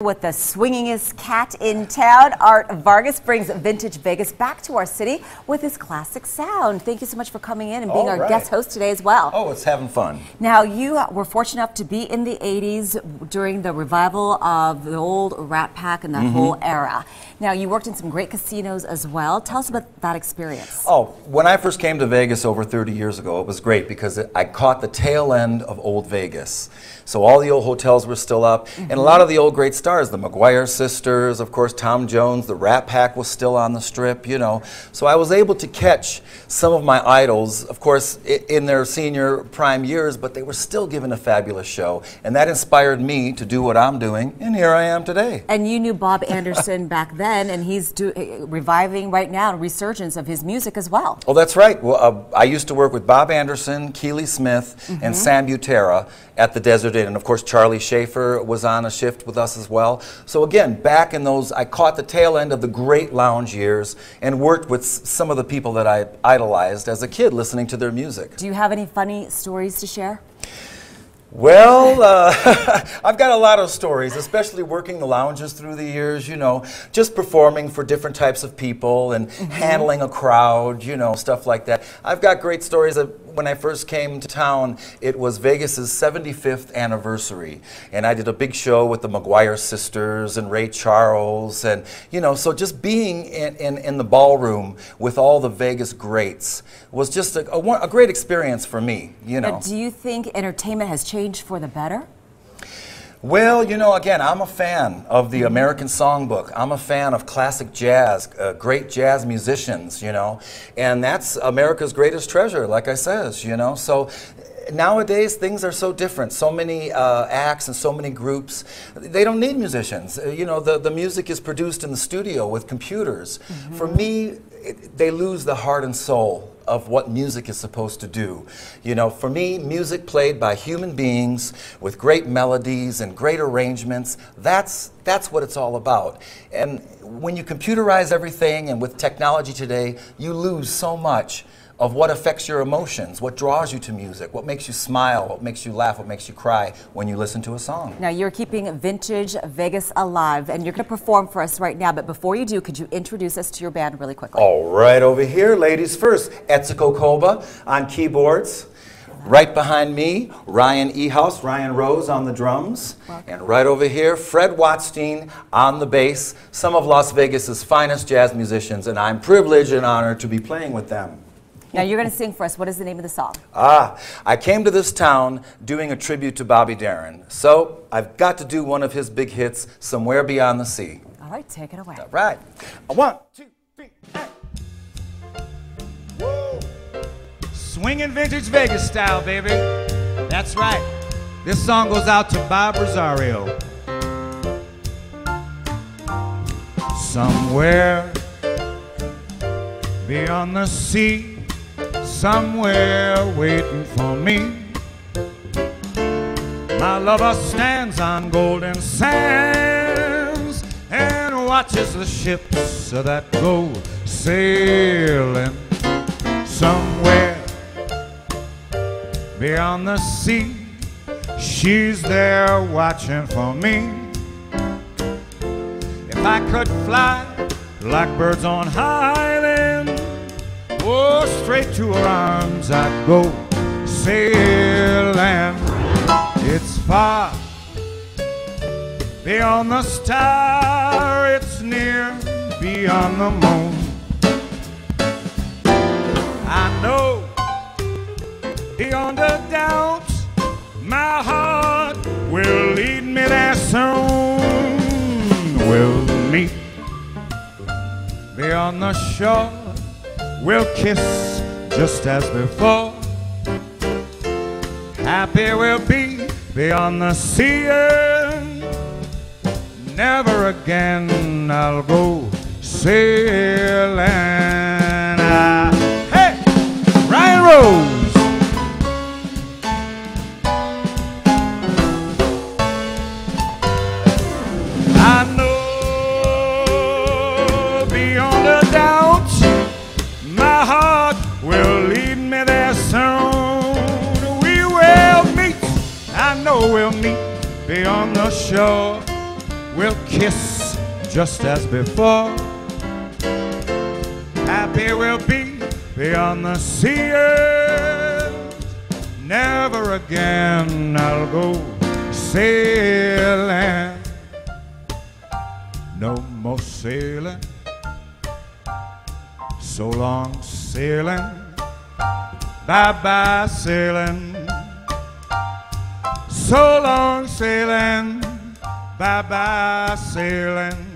With the swingingest cat in town, Art Vargas brings vintage Vegas back to our city with his classic sound. Thank you so much for coming in and being our guest host today as well. Oh, it's having fun. Now, you were fortunate enough to be in the 80s during the revival of the old Rat Pack and that whole era. Now, you worked in some great casinos as well. Tell us about that experience. Oh, when I first came to Vegas over 30 years ago, it was great because I caught the tail end of old Vegas. So all the old hotels were still up, and a lot of the old great stars, the McGuire sisters, of course, Tom Jones, the Rat Pack was still on the Strip, you know. So I was able to catch some of my idols, of course, in their senior prime years, but they were still giving a fabulous show. And that inspired me to do what I'm doing, and here I am today. And you knew Bob Anderson back then, and he's reviving right now a resurgence of his music as well. Oh, that's right. Well, I used to work with Bob Anderson, Keely Smith, and Sam Butera at the Desert Inn. And of course, Charlie Schaefer was on a shift with us as well. So again, back in those, I caught the tail end of the great lounge years and worked with some of the people that I idolized as a kid listening to their music. Do you have any funny stories to share? Well, I've got a lot of stories, especially working the lounges through the years, you know, just performing for different types of people and handling a crowd, you know, stuff like that. I've got great stories of when I first came to town. It was Vegas's 75th anniversary, and I did a big show with the McGuire sisters and Ray Charles, and, you know, so just being in the ballroom with all the Vegas greats was just a great experience for me, you know. But do you think entertainment has changed for the better? Well, you know, again, I'm a fan of the American Songbook. I'm a fan of classic jazz, great jazz musicians, you know, and that's America's greatest treasure, like I says, you know. So nowadays, things are so different. So many acts and so many groups. They don't need musicians. You know, the music is produced in the studio with computers. For me, they lose the heart and soul of what music is supposed to do. You know, for me, music played by human beings with great melodies and great arrangements, that's what it's all about. And when you computerize everything, and with technology today, you lose so much of what affects your emotions, what draws you to music, what makes you smile, what makes you laugh, what makes you cry when you listen to a song. Now, you're keeping vintage Vegas alive, and you're going to perform for us right now, but before you do, could you introduce us to your band really quickly? All right, over here, ladies first, Etsuko Koba on keyboards. Right behind me, Ryan Ehouse, Ryan Rose on the drums. And right over here, Fred Watstein on the bass, some of Las Vegas's finest jazz musicians, and I'm privileged and honored to be playing with them. Now, you're going to sing for us. What is the name of the song? I came to this town doing a tribute to Bobby Darin. So I've got to do one of his big hits, Somewhere Beyond the Sea. All right, take it away. All right. 1, 2, 3, hey. Woo! Swinging vintage Vegas style, baby. That's right. This song goes out to Bob Rosario. Somewhere beyond the sea, somewhere waiting for me, my lover stands on golden sands and watches the ships that go sailing. Somewhere beyond the sea, she's there watching for me. If I could fly like birds on high, then oh, straight to her arms I'd go sailing. It's far beyond the star, it's near beyond the moon. I know beyond a doubt my heart will lead me there soon. We'll meet beyond the shore, we'll kiss just as before. Happy we'll be beyond the sea, and never again I'll go sailing. Hey, Ryan Rose. I know beyond a doubt my heart will lead me there soon. We will meet, I know we'll meet beyond the shore. we'll kiss just as before. Happy we'll be beyond the seas. Never again I'll go sailing. No more sailing. So long sailing. Bye-bye sailing. So long sailing. Bye-bye sailing.